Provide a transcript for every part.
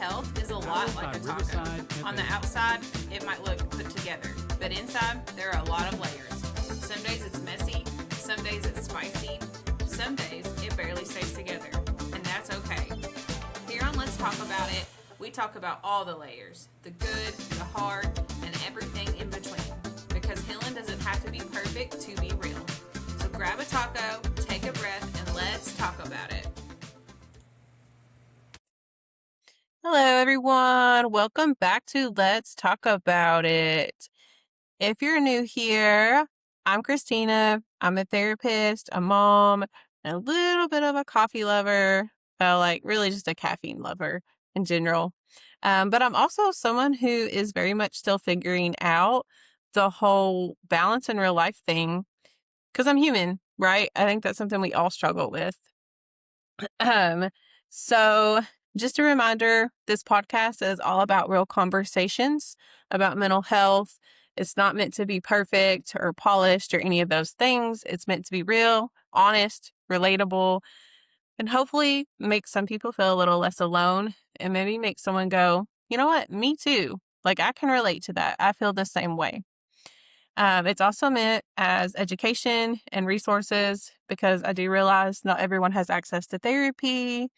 health is a lot like a taco. On the outside, it might look put together, but inside, there are a lot of layers. Some days it's messy, some days it's spicy, some days it barely stays together, and that's okay. Here on Let's Talk About It, we talk about all the layers, the good, the hard, and everything in between, because healing doesn't have to be perfect to be real. So grab a taco, take a breath, and let's talk about it. Hello, everyone. Welcome back to Let's Talk About It. If you're new here, I'm Christina. I'm a therapist, a mom, and a little bit of a coffee lover, really just a caffeine lover in general. But I'm also someone who is very much still figuring out the whole balance in real life thing because I'm human, right? I think that's something we all struggle with. So just a reminder, this podcast is all about real conversations about mental health. It's not meant to be perfect or polished or any of those things. It's meant to be real, honest, relatable, and hopefully make some people feel a little less alone and maybe make someone go, you know what, me too. Like I can relate to that. I feel the same way. It's also meant as education and resources because I do realize not everyone has access to therapy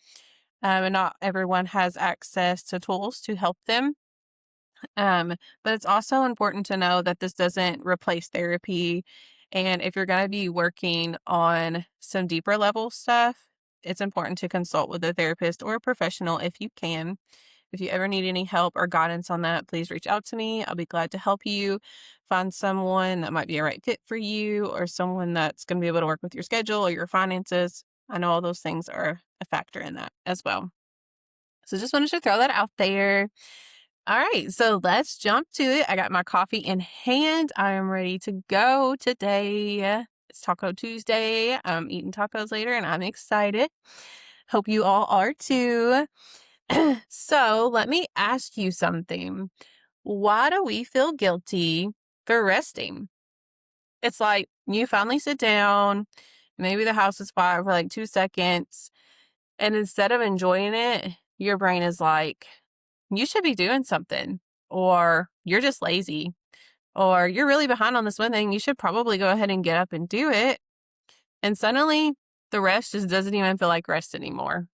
and not everyone has access to tools to help them. But it's also important to know that this doesn't replace therapy. And if you're going to be working on some deeper level stuff, it's important to consult with a therapist or a professional if you can. If you ever need any help or guidance on that, please reach out to me. I'll be glad to help you find someone that might be a right fit for you or someone that's going to be able to work with your schedule or your finances. I know all those things are a factor in that as well. So just wanted to throw that out there. All right, so let's jump to it. I got my coffee in hand. I am ready to go today. It's Taco Tuesday. I'm eating tacos later and I'm excited. Hope you all are too. So let me ask you something. Why do we feel guilty for resting? It's like you finally sit down, maybe the house is quiet for like 2 seconds, and instead of enjoying it, your brain is like, you should be doing something, or you're just lazy, or you're really behind on this one thing. You should probably go ahead and get up and do it. And suddenly the rest just doesn't even feel like rest anymore.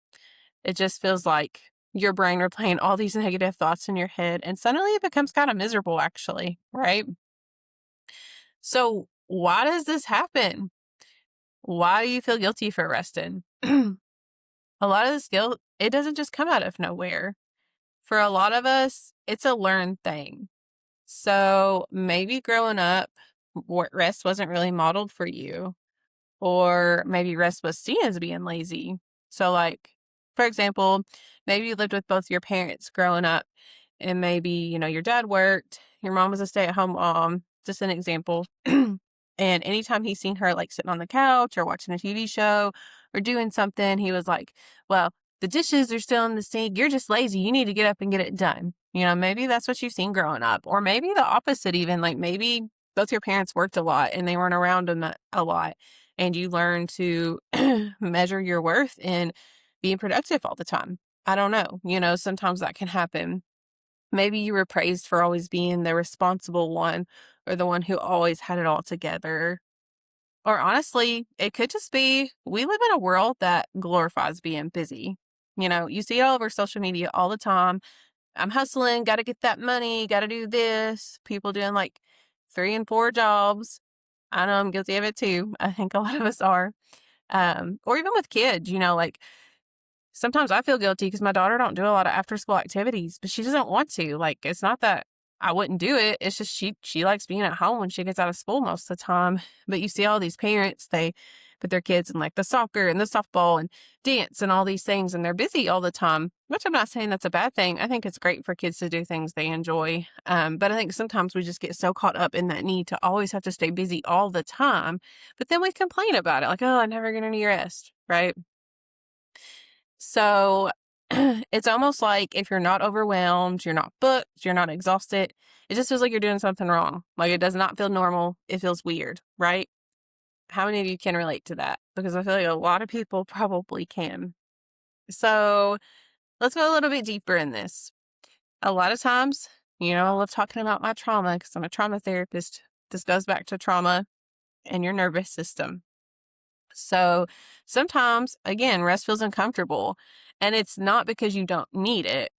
It just feels like your brain replaying all these negative thoughts in your head. And suddenly it becomes kind of miserable, actually, right? So why does this happen? Why do you feel guilty for resting? A lot of this guilt, it doesn't just come out of nowhere. For a lot of us, it's a learned thing. So maybe growing up, rest wasn't really modeled for you. Or maybe rest was seen as being lazy. So like, for example, maybe you lived with both your parents growing up and maybe, your dad worked, your mom was a stay-at-home mom, just an example. And anytime he's seen her like sitting on the couch or watching a TV show or doing something, he was like, well, the dishes are still in the sink. You're just lazy. You need to get up and get it done. Maybe that's what you've seen growing up. Or maybe the opposite even, like maybe both your parents worked a lot and they weren't around a lot. And you learn to measure your worth in being productive all the time. I don't know. Sometimes that can happen. Maybe you were praised for always being the responsible one or the one who always had it all together. Or honestly, it could just be we live in a world that glorifies being busy. You see it all over social media all the time. I'm hustling, got to get that money, got to do this. People doing like 3 and 4 jobs. I know I'm guilty of it too. I think a lot of us are. Or even with kids, like sometimes I feel guilty because my daughter don't do a lot of after school activities, but she doesn't want to. Like, it's not that I wouldn't do it. It's just she likes being at home when she gets out of school most of the time. But you see all these parents, they put their kids in like the soccer and the softball and dance and all these things, and they're busy all the time, which I'm not saying that's a bad thing. I think it's great for kids to do things they enjoy. But I think sometimes we just get so caught up in that need to always have to stay busy all the time. But then we complain about it like, oh, I never get any rest, right? So it's almost like if you're not overwhelmed, you're not booked, you're not exhausted, it just feels like you're doing something wrong. Like it does not feel normal. It feels weird, right? How many of you can relate to that? Because I feel like a lot of people probably can. So let's go a little bit deeper in this. A lot of times, I love talking about my trauma because I'm a trauma therapist. This goes back to trauma and your nervous system. So sometimes, again, rest feels uncomfortable, and it's not because you don't need it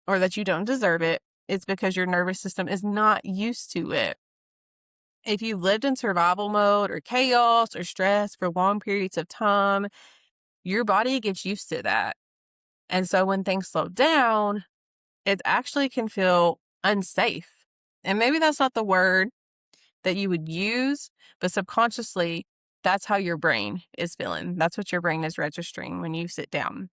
or that you don't deserve it. It's because your nervous system is not used to it. If you've lived in survival mode or chaos or stress for long periods of time, your body gets used to that. And so when things slow down, it actually can feel unsafe. And maybe that's not the word that you would use, but subconsciously, that's how your brain is feeling. That's what your brain is registering when you sit down.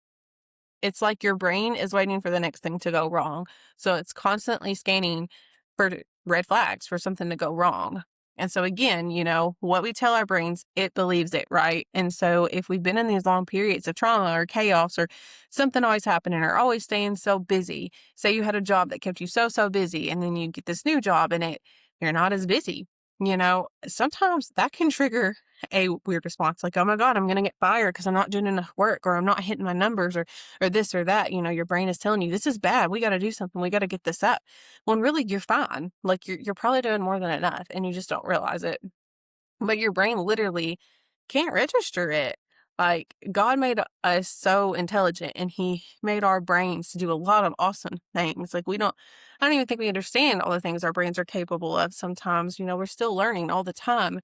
It's like your brain is waiting for the next thing to go wrong. So it's constantly scanning for red flags for something to go wrong. And so again, what we tell our brains, it believes it, right? And so if we've been in these long periods of trauma or chaos or something always happening or always staying so busy, say you had a job that kept you so busy and then you get this new job and you're not as busy. Sometimes that can trigger a weird response like, oh my God, I'm going to get fired because I'm not doing enough work or I'm not hitting my numbers or this or that. Your brain is telling you this is bad. We got to do something. We got to get this up. When really you're fine. Like you're probably doing more than enough and you just don't realize it. But your brain literally can't register it. Like God made us so intelligent and he made our brains to do a lot of awesome things. Like I don't even think we understand all the things our brains are capable of sometimes. We're still learning all the time.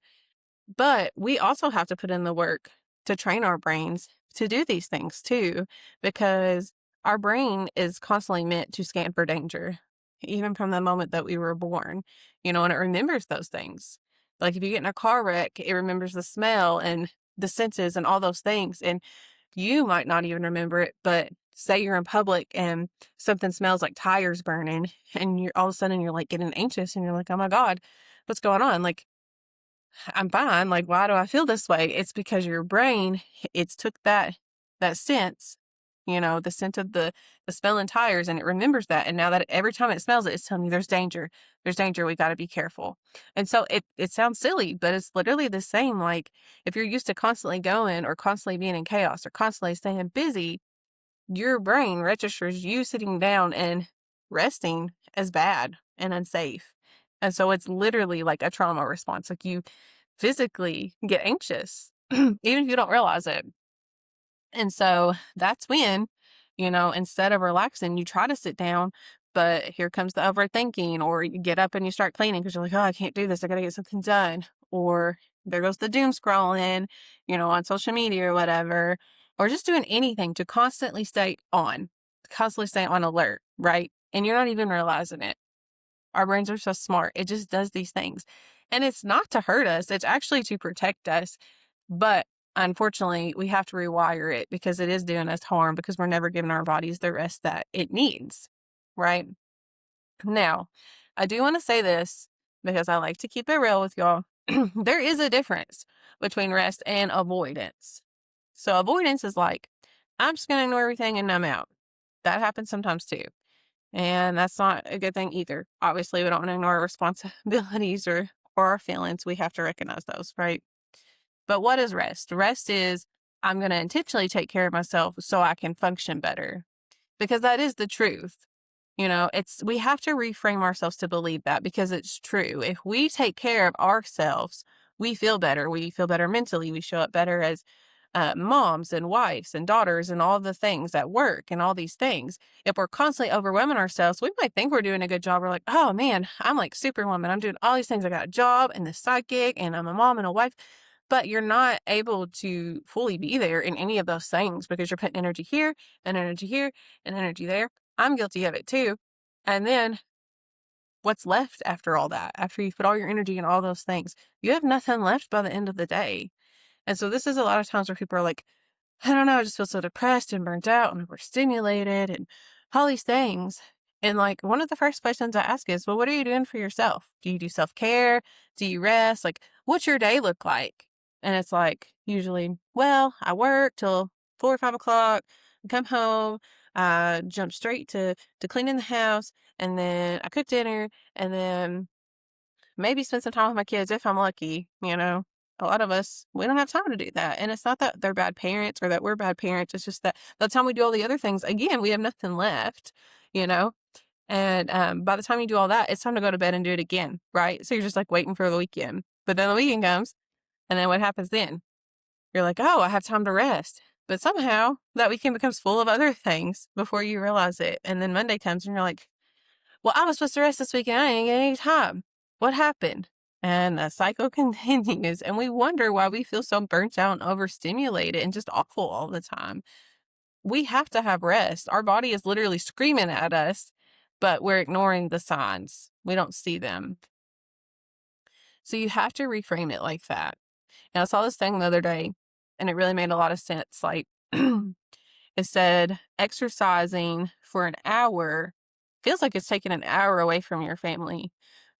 But we also have to put in the work to train our brains to do these things too, because our brain is constantly meant to scan for danger, even from the moment that we were born, and it remembers those things. Like if you get in a car wreck, it remembers the smell and the senses and all those things. And you might not even remember it, but say you're in public and something smells like tires burning and you're all of a sudden you're like getting anxious and you're like, oh my God, what's going on? Like, I'm fine. Like, why do I feel this way? It's because your brain, it's took that sense, the scent of the smelling tires, and it remembers that. And now that every time it smells it, it's telling you there's danger. There's danger. We got to be careful. And so it sounds silly, but it's literally the same. Like if you're used to constantly going or constantly being in chaos or constantly staying busy, your brain registers you sitting down and resting as bad and unsafe. And so it's literally like a trauma response. Like you physically get anxious, even if you don't realize it. And so that's when, instead of relaxing, you try to sit down, but here comes the overthinking, or you get up and you start cleaning because you're like, oh, I can't do this. I got to get something done. Or there goes the doom scrolling, on social media or whatever, or just doing anything to constantly constantly stay on alert, right? And you're not even realizing it. Our brains are so smart. It just does these things. And it's not to hurt us. It's actually to protect us. But unfortunately, we have to rewire it because it is doing us harm because we're never giving our bodies the rest that it needs. Right? Now, I do want to say this because I like to keep it real with y'all. There is a difference between rest and avoidance. So avoidance is like, I'm just going to ignore everything and numb out. That happens sometimes too. And that's not a good thing either. Obviously, we don't want to ignore our responsibilities or our feelings. We have to recognize those, right? But what is rest? Rest is I'm going to intentionally take care of myself so I can function better, because that is the truth. We have to reframe ourselves to believe that because it's true. If we take care of ourselves, we feel better. We feel better mentally. We show up better as moms and wives and daughters and all the things at work and all these things. If we're constantly overwhelming ourselves, we might think we're doing a good job. We're like, oh man, I'm like superwoman. I'm doing all these things. I got a job and this side gig and I'm a mom and a wife. But you're not able to fully be there in any of those things because you're putting energy here and energy here and energy there. I'm guilty of it too. And then what's left after all that? After you put all your energy in all those things, you have nothing left by the end of the day. And so this is a lot of times where people are like, I don't know, I just feel so depressed and burnt out and overstimulated and all these things. And like one of the first questions I ask is, well, what are you doing for yourself? Do you do self-care? Do you rest? Like, what's your day look like? And it's like, usually, well, I work till 4 or 5 o'clock, come home, I jump straight to cleaning the house, and then I cook dinner, and then maybe spend some time with my kids if I'm lucky, a lot of us, we don't have time to do that. And it's not that they're bad parents or that we're bad parents. It's just that by the time we do all the other things, again, we have nothing left, you know? And by the time you do all that, it's time to go to bed and do it again, right? So you're just like waiting for the weekend. But then the weekend comes, and then what happens then? You're like, oh, I have time to rest. But somehow that weekend becomes full of other things before you realize it. And then Monday comes and you're like, well, I was supposed to rest this weekend. I didn't get any time. What happened? And the cycle continues. And we wonder why we feel so burnt out and overstimulated and just awful all the time. We have to have rest. Our body is literally screaming at us, but we're ignoring the signs. We don't see them. So you have to reframe it like that. And I saw this thing the other day, and it really made a lot of sense. Like, it said exercising for an hour feels like it's taking an hour away from your family,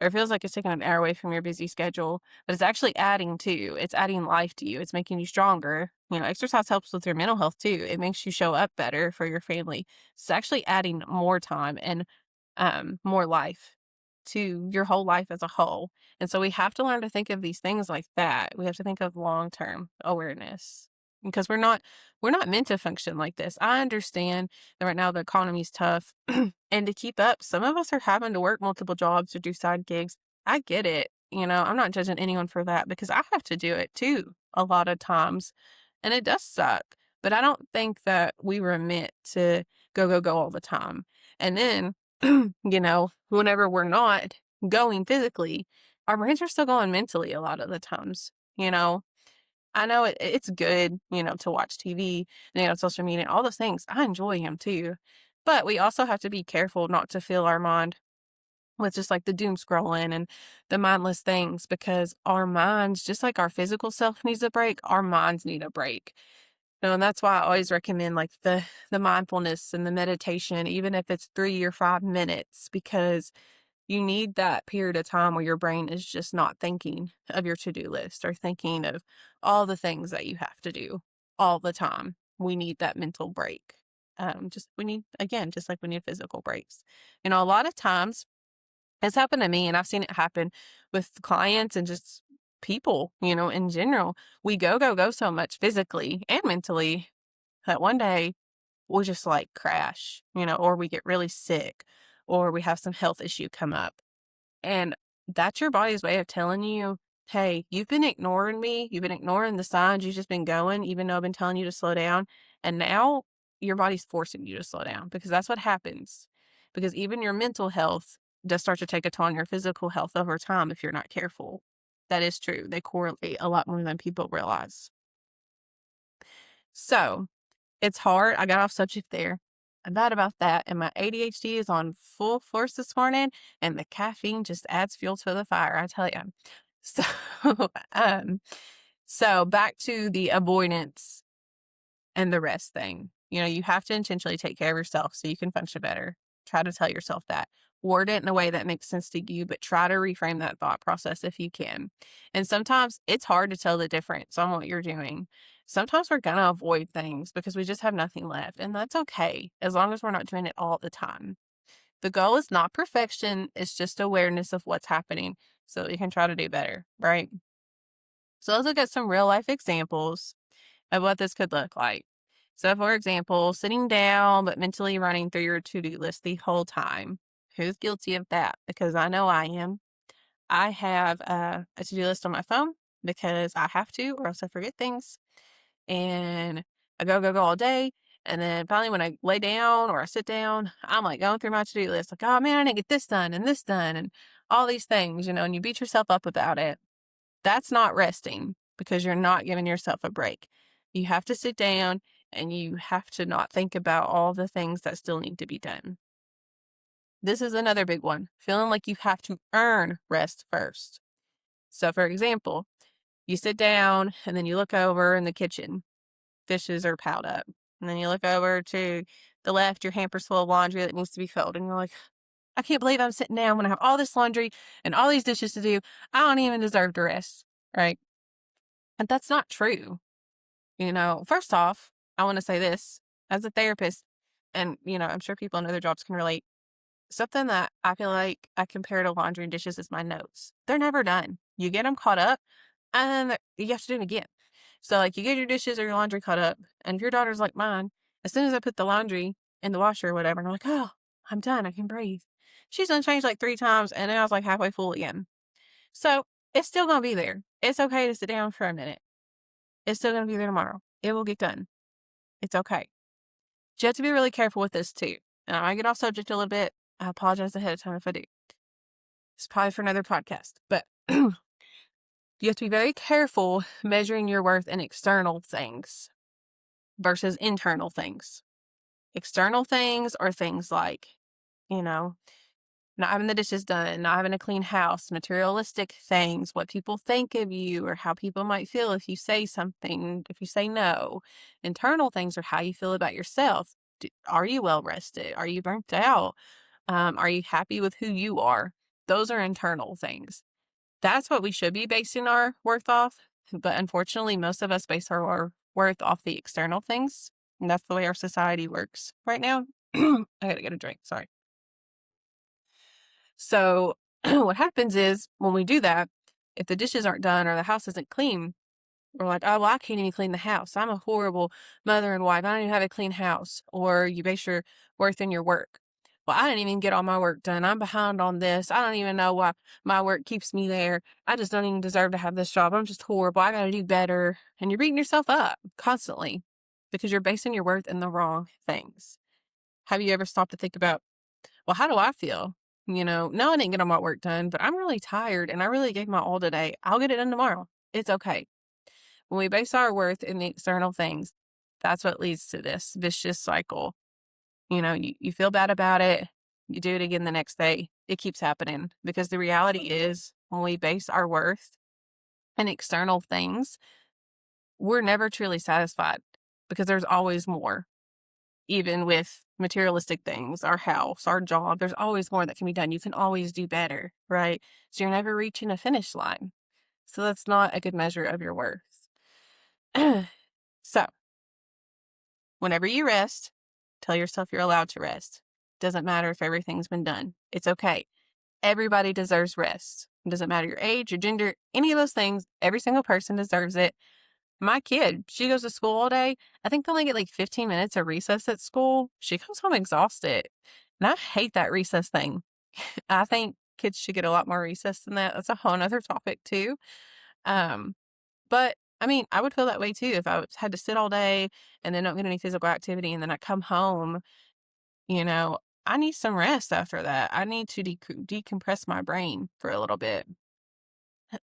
or it feels like it's taking an hour away from your busy schedule, but it's actually adding to you. It's adding life to you. It's making you stronger. Exercise helps with your mental health too. It makes you show up better for your family. It's actually adding more time and more life to your whole life as a whole. And so we have to learn to think of these things like that. We have to think of long-term awareness because we're not meant to function like this. I understand that right now the economy's tough and to keep up, some of us are having to work multiple jobs or do side gigs. I get it. I'm not judging anyone for that because I have to do it too a lot of times. And it does suck. But I don't think that we were meant to go, go, go all the time. And then whenever we're not going physically, our brains are still going mentally a lot of the times. I know it's good, to watch TV and social media, all those things. I enjoy them too. But we also have to be careful not to fill our mind with just like the doom scrolling and the mindless things because our minds, just like our physical self needs a break, our minds need a break. And that's why I always recommend like the mindfulness and the meditation, even if it's 3 or 5 minutes, because you need that period of time where your brain is just not thinking of your to-do list or thinking of all the things that you have to do all the time. We need that mental break. We need, again, just like we need physical breaks. A lot of times it's happened to me and I've seen it happen with clients and just people, in general. We go, go, go so much physically and mentally that one day we'll just like crash, or we get really sick or we have some health issue come up. And that's your body's way of telling you, hey, you've been ignoring me. You've been ignoring the signs. You've just been going, even though I've been telling you to slow down. And now your body's forcing you to slow down because that's what happens. Because even your mental health does start to take a toll on your physical health over time if you're not careful. That is true. They correlate a lot more than people realize. So it's hard. I got off subject there. I'm bad about that. And my ADHD is on full force this morning, and the caffeine just adds fuel to the fire, I tell you. So, um, so back to the avoidance and the rest thing. You have to intentionally take care of yourself so you can function better. Try to tell yourself that. Word it in a way that makes sense to you, but try to reframe that thought process if you can. And sometimes it's hard to tell the difference on what you're doing. Sometimes we're going to avoid things because we just have nothing left. And that's okay, as long as we're not doing it all the time. The goal is not perfection, it's just awareness of what's happening so you can try to do better, right? So let's look at some real life examples of what this could look like. So, for example, sitting down but mentally running through your to-do list the whole time. Who's guilty of that? Because I know I am. I have a to-do list on my phone because I have to, or else I forget things. And I go, go, go all day. And then finally, when I lay down or I sit down, I'm like going through my to-do list, like, oh man, I didn't get this done and all these things, and you beat yourself up about it. That's not resting because you're not giving yourself a break. You have to sit down and you have to not think about all the things that still need to be done. This is another big one, feeling like you have to earn rest first. So, for example, you sit down and then you look over in the kitchen, dishes are piled up. And then you look over to the left, your hamper's full of laundry that needs to be folded. And you're like, I can't believe I'm sitting down when I have all this laundry and all these dishes to do. I don't even deserve to rest, right? And that's not true. First off, I want to say this as a therapist, and, I'm sure people in other jobs can relate. Something that I feel like I compare to laundry and dishes is my notes. They're never done. You get them caught up, and then you have to do it again. So like you get your dishes or your laundry cut up, and if your daughter's like mine, as soon as I put the laundry in the washer or whatever, and I'm like, oh, I'm done, I can breathe. She's done changed like 3 times, and then I was like halfway full again. So it's still gonna be there. It's okay to sit down for a minute. It's still gonna be there tomorrow. It will get done. It's okay. You have to be really careful with this too. And I might get off subject a little bit. I apologize ahead of time if I do. It's probably for another podcast, but you have to be very careful measuring your worth in external things versus internal things. External things are things like, you know, not having the dishes done, not having a clean house, materialistic things, what people think of you or how people might feel if you say something, if you say no. Internal things are how you feel about yourself. Are you well rested? Are you burnt out? Are you happy with who you are? Those are internal things. That's what we should be basing our worth off. But unfortunately, most of us base our worth off the external things. And that's the way our society works right now. I gotta get a drink. Sorry. So what happens is when we do that, if the dishes aren't done or the house isn't clean, we're like, oh, well, I can't even clean the house. I'm a horrible mother and wife. I don't even have a clean house. Or you base your worth in your work. Well, I didn't even get all my work done. I'm behind on this. I don't even know why my work keeps me there. I just don't even deserve to have this job. I'm just horrible. I got to do better. And you're beating yourself up constantly because you're basing your worth in the wrong things. Have you ever stopped to think about, well, how do I feel? No, I didn't get all my work done, but I'm really tired and I really gave my all today. I'll get it done tomorrow. It's okay. When we base our worth in the external things, that's what leads to this vicious cycle. You feel bad about it. You do it again the next day. It keeps happening because the reality is when we base our worth in external things, we're never truly satisfied because there's always more. Even with materialistic things, our house, our job, there's always more that can be done. You can always do better, right? So you're never reaching a finish line. So that's not a good measure of your worth. So whenever you rest, tell yourself you're allowed to rest. Doesn't matter if everything's been done. It's okay. Everybody deserves rest. It doesn't matter your age, your gender, any of those things. Every single person deserves it. My kid, she goes to school all day. I think they only get like 15 minutes of recess at school. She comes home exhausted. And I hate that recess thing. I think kids should get a lot more recess than that. That's a whole other topic too. But I mean, I would feel that way too if had to sit all day and then don't get any physical activity and then I come home, you know, I need some rest after that. I need to decompress my brain for a little bit.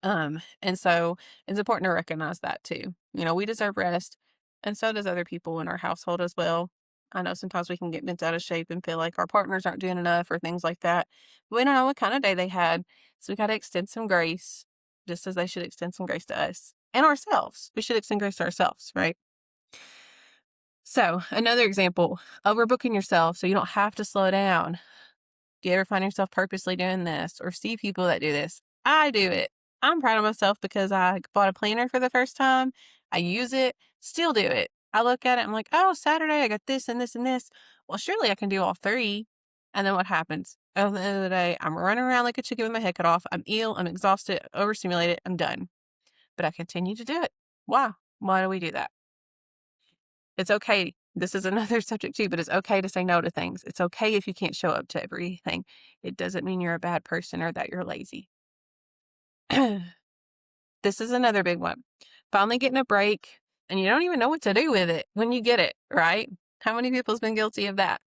And so it's important to recognize that too. We deserve rest, and so does other people in our household as well. I know sometimes we can get bent out of shape and feel like our partners aren't doing enough or things like that. But we don't know what kind of day they had. So we got to extend some grace, just as they should extend some grace to us and ourselves. We should extend grace to ourselves, right? So another example, overbooking yourself so you don't have to slow down. Do you ever find yourself purposely doing this or see people that do this? I do it. I'm proud of myself because I bought a planner for the first time. I use it, still do it. I look at it, I'm like, oh, Saturday I got this and this and this. Well, surely I can do all three. And then what happens? At the end of the day, I'm running around like a chicken with my head cut off. I'm ill, I'm exhausted, overstimulated, I'm done. But I continue to do it. Why? Why do we do that? It's okay. This is another subject too, but it's okay to say no to things. It's okay if you can't show up to everything. It doesn't mean you're a bad person or that you're lazy. This is another big one. Finally getting a break and you don't even know what to do with it when you get it, right? How many people's been guilty of that?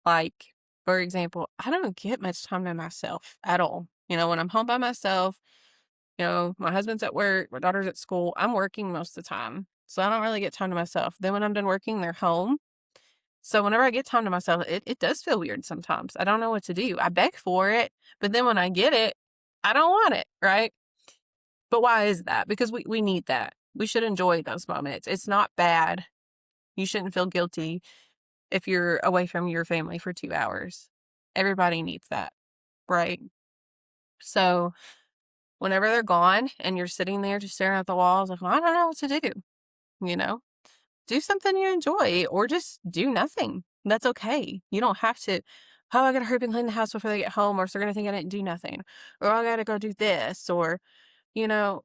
Like, for example, I don't get much time to myself at all. When I'm home by myself, my husband's at work, my daughter's at school, I'm working most of the time. So I don't really get time to myself. Then when I'm done working, they're home. So whenever I get time to myself, it does feel weird sometimes. I don't know what to do. I beg for it, but then when I get it, I don't want it, right? But why is that? Because we need that. We should enjoy those moments. It's not bad. You shouldn't feel guilty if you're away from your family for 2 hours. Everybody needs that, right? So whenever they're gone and you're sitting there just staring at the walls, like, well, I don't know what to do, you know? Do something you enjoy or just do nothing. That's okay. You don't have to, oh, I gotta hurry up and clean the house before they get home, or so they're gonna think I didn't do nothing. Or I gotta go do this, or, you know,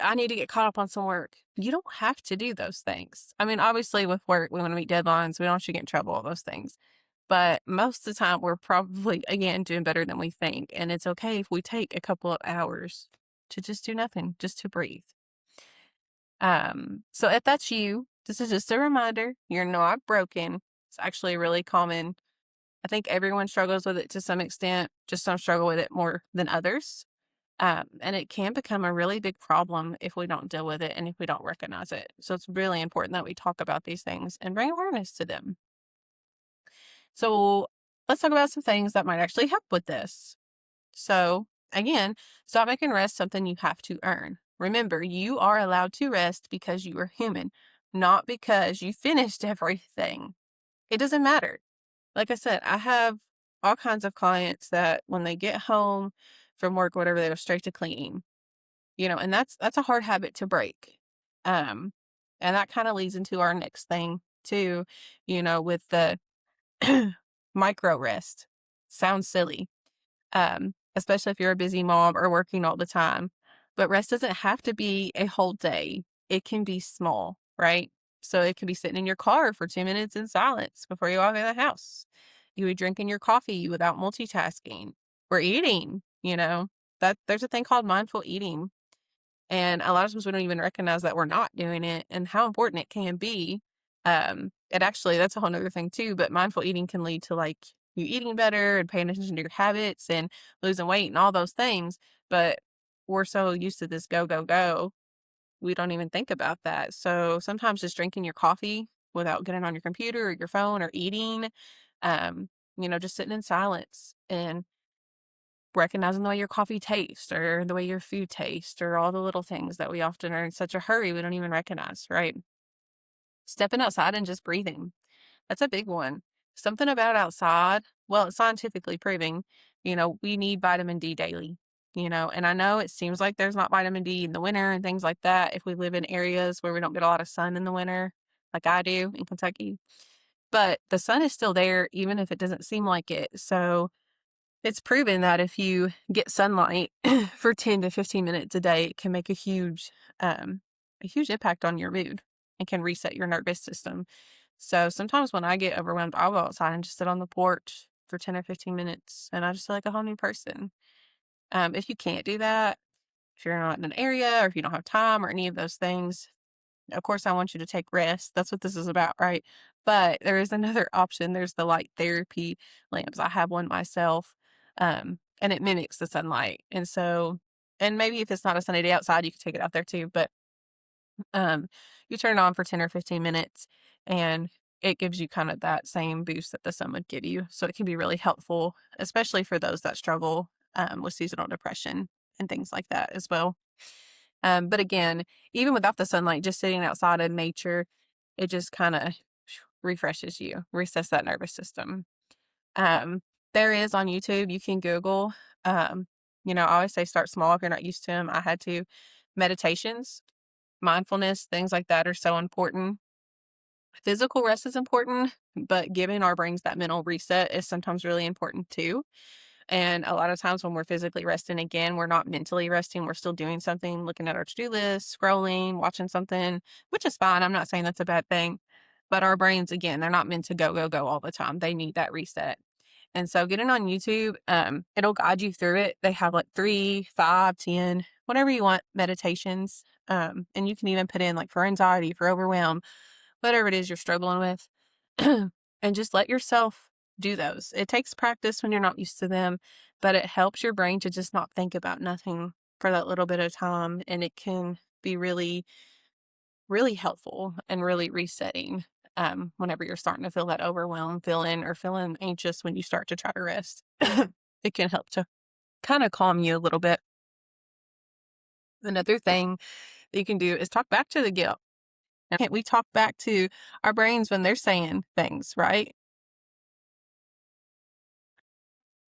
I need to get caught up on some work. You don't have to do those things. I mean, obviously with work, we want to meet deadlines. We don't want you to get in trouble, all those things. But most of the time, we're probably, again, doing better than we think. And it's okay if we take a couple of hours to just do nothing, just to breathe. So if that's you, this is just a reminder, you're not broken. It's actually really common. I think everyone struggles with it to some extent, just some struggle with it more than others. And it can become a really big problem if we don't deal with it and if we don't recognize it. So it's really important that we talk about these things and bring awareness to them. So let's talk about some things that might actually help with this. So again, stop making rest something you have to earn. Remember, you are allowed to rest because you are human, not because you finished everything. It doesn't matter. Like I said, I have all kinds of clients that when they get home from work, whatever, they go straight to cleaning, and that's a hard habit to break. Um, and that kind of leads into our next thing too, with the micro rest. Sounds silly, especially if you're a busy mom or working all the time. But rest doesn't have to be a whole day. It can be small, right? So it can be sitting in your car for 2 minutes in silence before you walk in the house. You be drinking your coffee without multitasking. We're eating, that there's a thing called mindful eating. And a lot of times we don't even recognize that we're not doing it and how important it can be. And actually, that's a whole nother thing too. But mindful eating can lead to like you eating better and paying attention to your habits and losing weight and all those things. But we're so used to this go, go, go, we don't even think about that. So sometimes just drinking your coffee without getting on your computer or your phone or eating, um, just sitting in silence and recognizing the way your coffee tastes or the way your food tastes or all the little things that we often are in such a hurry we don't even recognize, right? Stepping outside and just breathing. That's a big one. Something about outside, well, it's scientifically proving, we need vitamin D daily, and I know it seems like there's not vitamin D in the winter and things like that if we live in areas where we don't get a lot of sun in the winter, like I do in Kentucky. But the sun is still there, even if it doesn't seem like it. So it's proven that if you get sunlight for 10 to 15 minutes a day, it can make a huge impact on your mood and can reset your nervous system. So sometimes when I get overwhelmed, I'll go outside and just sit on the porch for 10 or 15 minutes and I just feel like a whole new person. If you can't do that, if you're not in an area or if you don't have time or any of those things, of course, I want you to take rest. That's what this is about, right? But there is another option. There's the light therapy lamps. I have one myself, and it mimics the sunlight. And maybe if it's not a sunny day outside, you can take it out there too. But um, you turn it on for 10 or 15 minutes, and it gives you kind of that same boost that the sun would give you. So it can be really helpful, especially for those that struggle with seasonal depression and things like that as well. But again, even without the sunlight, just sitting outside in nature, it just kind of refreshes you, resets that nervous system. Um, there is on YouTube, you can Google, I always say start small if you're not used to them. I had to. Meditations, mindfulness, things like that are so important. Physical rest is important, but giving our brains that mental reset is sometimes really important too. And a lot of times when we're physically resting, again, we're not mentally resting. We're still doing something, looking at our to-do list, scrolling, watching something, which is fine. I'm not saying that's a bad thing. But our brains, again, they're not meant to go, go, go all the time. They need that reset. And so getting on YouTube, it'll guide you through it. They have like 3, 5, 10, whatever you want meditations. And you can even put in like for anxiety, for overwhelm, whatever it is you're struggling with. And just let yourself do those. It takes practice when you're not used to them, but it helps your brain to just not think about nothing for that little bit of time. And it can be really, really helpful and really resetting whenever you're starting to feel that overwhelm feeling or feeling anxious when you start to try to rest. It can help to kind of calm you a little bit. Another thing that you can do is talk back to the guilt. And can't we talk back to our brains when they're saying things, right?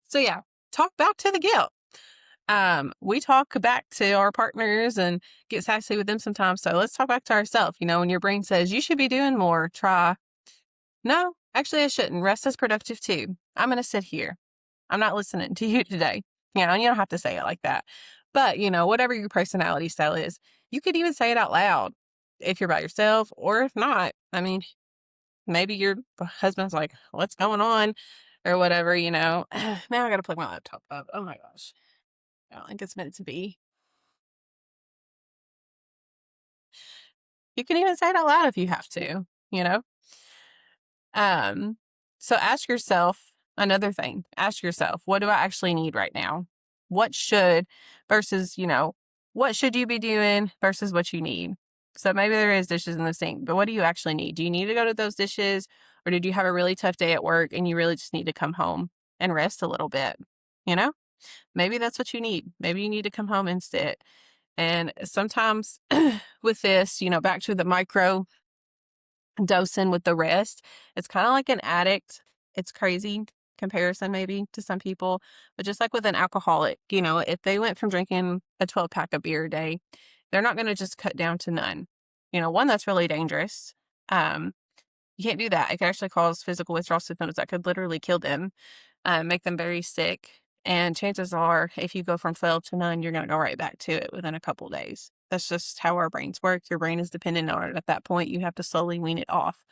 So yeah, talk back to the guilt. We talk back to our partners and get sassy with them sometimes. So let's talk back to ourselves. When your brain says you should be doing more, try, no, actually I shouldn't. Rest is productive too. I'm going to sit here. I'm not listening to you today. And you don't have to say it like that. But, whatever your personality style is, you could even say it out loud if you're by yourself or if not. I mean, maybe your husband's like, what's going on? Or whatever, now I got to plug my laptop up. Oh my gosh. I don't think it's meant to be. You can even say it out loud if you have to, you know? Um, so ask yourself another thing. Ask yourself, what do I actually need right now? What should versus, what should you be doing versus what you need? So maybe there is dishes in the sink, but what do you actually need? Do you need to go to those dishes, or did you have a really tough day at work and you really just need to come home and rest a little bit? You know, maybe that's what you need. Maybe you need to come home and sit. And sometimes with this, back to the micro dosing with the rest. It's kind of like an addict. It's crazy comparison maybe to some people, but just like with an alcoholic, if they went from drinking a 12 pack of beer a day, they're not going to just cut down to none. One, that's really dangerous. Um, you can't do that. It can actually cause physical withdrawal symptoms that could literally kill them, make them very sick. And chances are, if you go from 12 to none, you're going to go right back to it within a couple days. That's just how our brains work. Your brain is dependent on it. At that point, you have to slowly wean it off.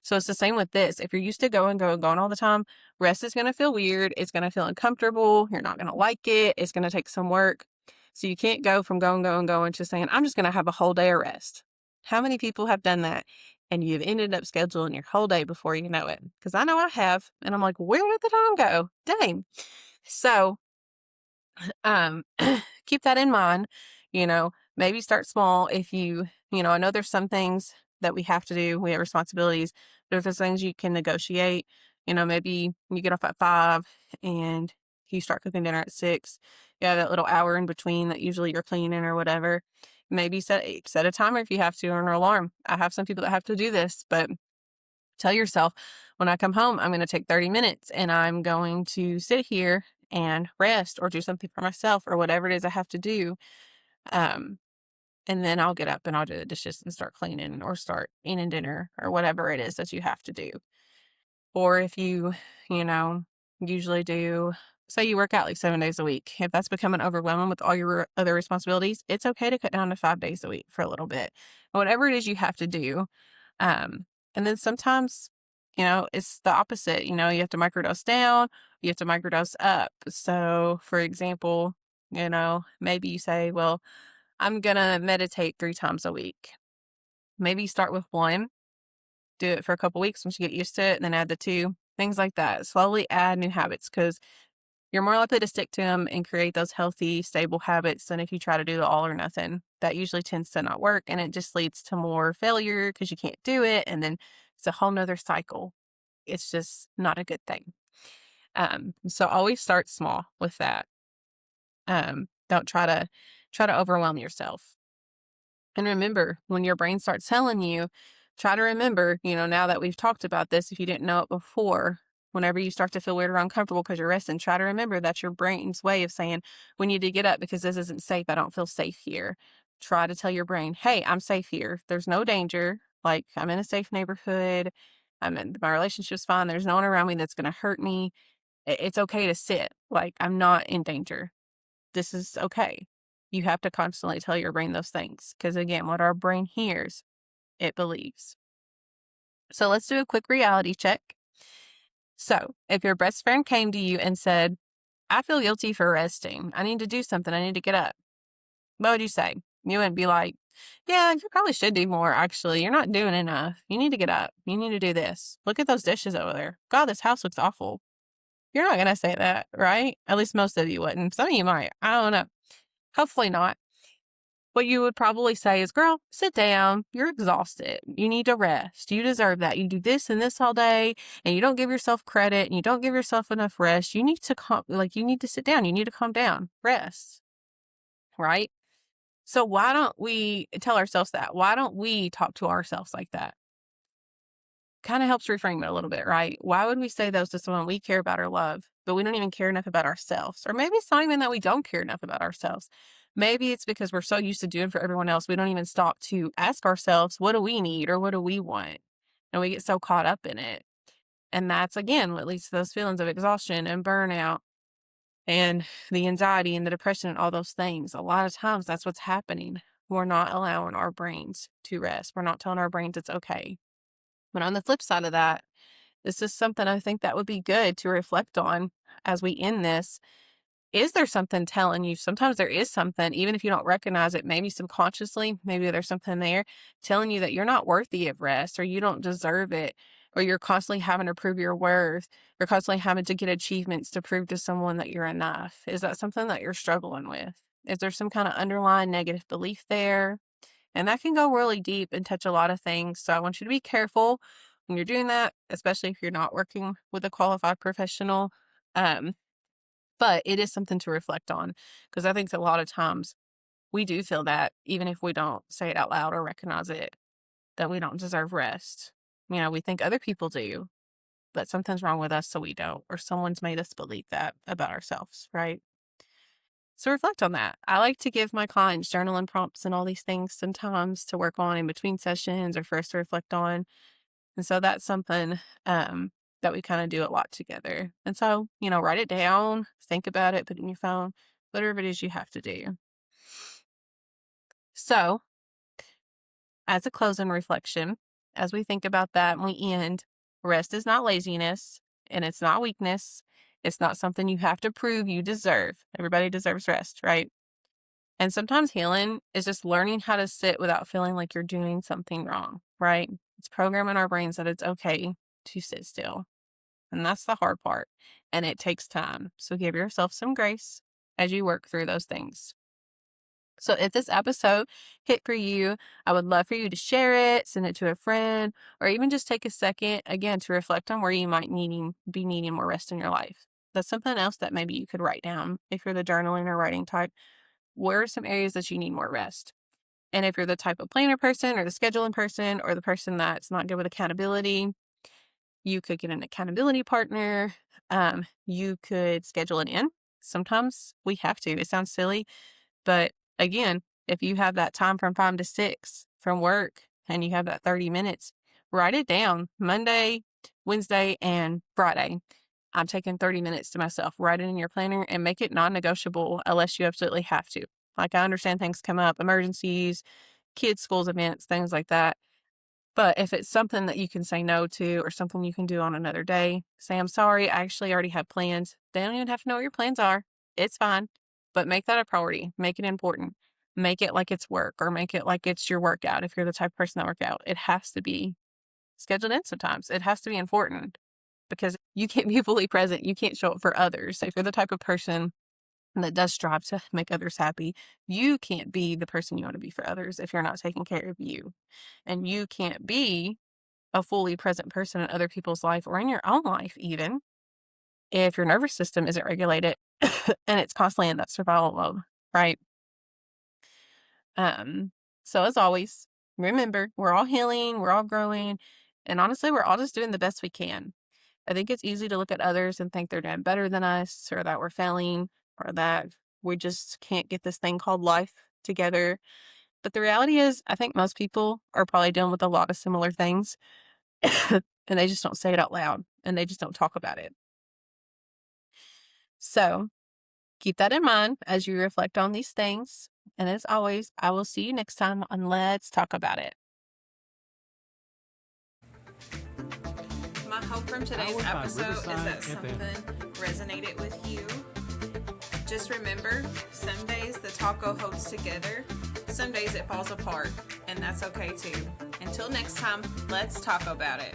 So it's the same with this. If you're used to going all the time, rest is going to feel weird. It's going to feel uncomfortable. You're not going to like it. It's going to take some work. So you can't go from going to saying, I'm just going to have a whole day of rest. How many people have done that? And you've ended up scheduling your whole day before you know it. Because I know I have. And I'm like, where did the time go? Dang. So um, keep that in mind. Maybe start small. If I know there's some things that we have to do. We have responsibilities. But if there's things you can negotiate, maybe you get off at 5 and you start cooking dinner at 6. You have that little hour in between that usually you're cleaning or whatever. Maybe set a timer if you have to, or an alarm. I have some people that have to do this, but tell yourself, when I come home, I'm going to take 30 minutes and I'm going to sit here and rest or do something for myself or whatever it is I have to do. Um, and then I'll get up and I'll do the dishes and start cleaning or start eating dinner or whatever it is that you have to do. Or if you know, usually do, say you work out like 7 days a week, if that's becoming overwhelming with all your other responsibilities, it's okay to cut down to 5 days a week for a little bit. Whatever it is you have to do. And then sometimes, it's the opposite. You have to microdose down, you have to microdose up. So, for example, maybe you say, well, I'm going to meditate 3 times a week. Maybe start with 1, do it for a couple weeks once you get used to it, and then add the 2, things like that. Slowly add new habits because you're more likely to stick to them and create those healthy, stable habits than if you try to do the all or nothing. That usually tends to not work, and it just leads to more failure because you can't do it. And then it's a whole nother cycle. It's just not a good thing. So always start small with that. Don't try to overwhelm yourself. And remember, when your brain starts telling you, try to remember, now that we've talked about this, if you didn't know it before, whenever you start to feel weird or uncomfortable because you're resting, try to remember that's your brain's way of saying, we need to get up because this isn't safe. I don't feel safe here. Try to tell your brain, hey, I'm safe here. There's no danger. Like, I'm in a safe neighborhood. My relationship's fine. There's no one around me that's going to hurt me. It's okay to sit. Like, I'm not in danger. This is okay. You have to constantly tell your brain those things because, again, what our brain hears, it believes. So let's do a quick reality check. So if your best friend came to you and said, I feel guilty for resting. I need to do something. I need to get up. What would you say? You wouldn't be like, yeah, you probably should do more. Actually, you're not doing enough. You need to get up. You need to do this. Look at those dishes over there. God, this house looks awful. You're not going to say that, right? At least most of you wouldn't. Some of you might. I don't know. Hopefully not. What you would probably say is, girl, sit down. You're exhausted. You need to rest. You deserve that. You do this and this all day and you don't give yourself credit and you don't give yourself enough rest. You need to you need to sit down. You need to calm down, rest. Right? So why don't we tell ourselves that? Why don't we talk to ourselves like that? Kind of helps reframe it a little bit, right? Why would we say those to someone we care about or love, but we don't even care enough about ourselves? Or maybe it's not even that we don't care enough about ourselves. Maybe it's because we're so used to doing for everyone else, we don't even stop to ask ourselves, what do we need or what do we want? And we get so caught up in it. And that's, again, what leads to those feelings of exhaustion and burnout. and the anxiety and the depression and all those things. A lot of times that's what's happening. We're not allowing our brains to rest. We're not telling our brains it's okay. But on the flip side of that, this is something I think that would be good to reflect on as we end this. Is there something telling you? Sometimes there is something, even if you don't recognize it, maybe subconsciously, maybe there's something there telling you that you're not worthy of rest, or you don't deserve it, or you're constantly having to prove your worth. You're constantly having to get achievements to prove to someone that you're enough. Is that something that you're struggling with? Is there some kind of underlying negative belief there? And that can go really deep and touch a lot of things. So I want you to be careful when you're doing that, especially if you're not working with a qualified professional. Um, but it is something to reflect on, because I think that a lot of times we do feel that, even if we don't say it out loud or recognize it, that we don't deserve rest. We think other people do, but something's wrong with us, so we don't, or someone's made us believe that about ourselves, right? So reflect on that. I like to give my clients journaling prompts and all these things sometimes to work on in between sessions or for us to reflect on. And so that's something that we kind of do a lot together. And so, write it down, think about it, put it in your phone, whatever it is you have to do. So, as a closing reflection, as we think about that and we end, rest is not laziness and it's not weakness. It's not something you have to prove you deserve. Everybody deserves rest, right? And sometimes healing is just learning how to sit without feeling like you're doing something wrong, right? It's programming our brains that it's okay to sit still. And that's the hard part. And it takes time. So give yourself some grace as you work through those things. So if this episode hit for you, I would love for you to share it, send it to a friend, or even just take a second, again, to reflect on where you might be needing more rest in your life. That's something else that maybe you could write down if you're the journaling or writing type. Where are some areas that you need more rest? And if you're the type of planner person or the scheduling person or the person that's not good with accountability, you could get an accountability partner. You could schedule it in. Sometimes we have to. It sounds silly, but again, if you have that time from 5 to 6 from work and you have that 30 minutes, write it down. Monday, Wednesday, and Friday, I'm taking 30 minutes to myself. Write it in your planner and make it non-negotiable unless you absolutely have to. Like, I understand things come up, emergencies, kids' schools events, things like that. But if it's something that you can say no to or something you can do on another day, say, I'm sorry, I actually already have plans. They don't even have to know what your plans are. It's fine. But make that a priority. Make it important. Make it like it's work, or make it like it's your workout. If you're the type of person that work out, it has to be scheduled in sometimes. It has to be important, because you can't be fully present. You can't show up for others. So if you're the type of person that does strive to make others happy, you can't be the person you want to be for others if you're not taking care of you. And you can't be a fully present person in other people's life or in your own life, even if your nervous system isn't regulated and it's constantly in that survival mode, right? So as always, remember, we're all healing, we're all growing, and honestly, we're all just doing the best we can. I think it's easy to look at others and think they're doing better than us, or that we're failing, or that we just can't get this thing called life together. But the reality is, I think most people are probably dealing with a lot of similar things, and they just don't say it out loud, and they just don't talk about it. So keep that in mind as you reflect on these things. And as always, I will see you next time on Let's Talk About It. My hope from today's episode is that something resonated with you. Just remember, some days the taco holds together, some days it falls apart, and that's okay too. Until next time, let's talk about it.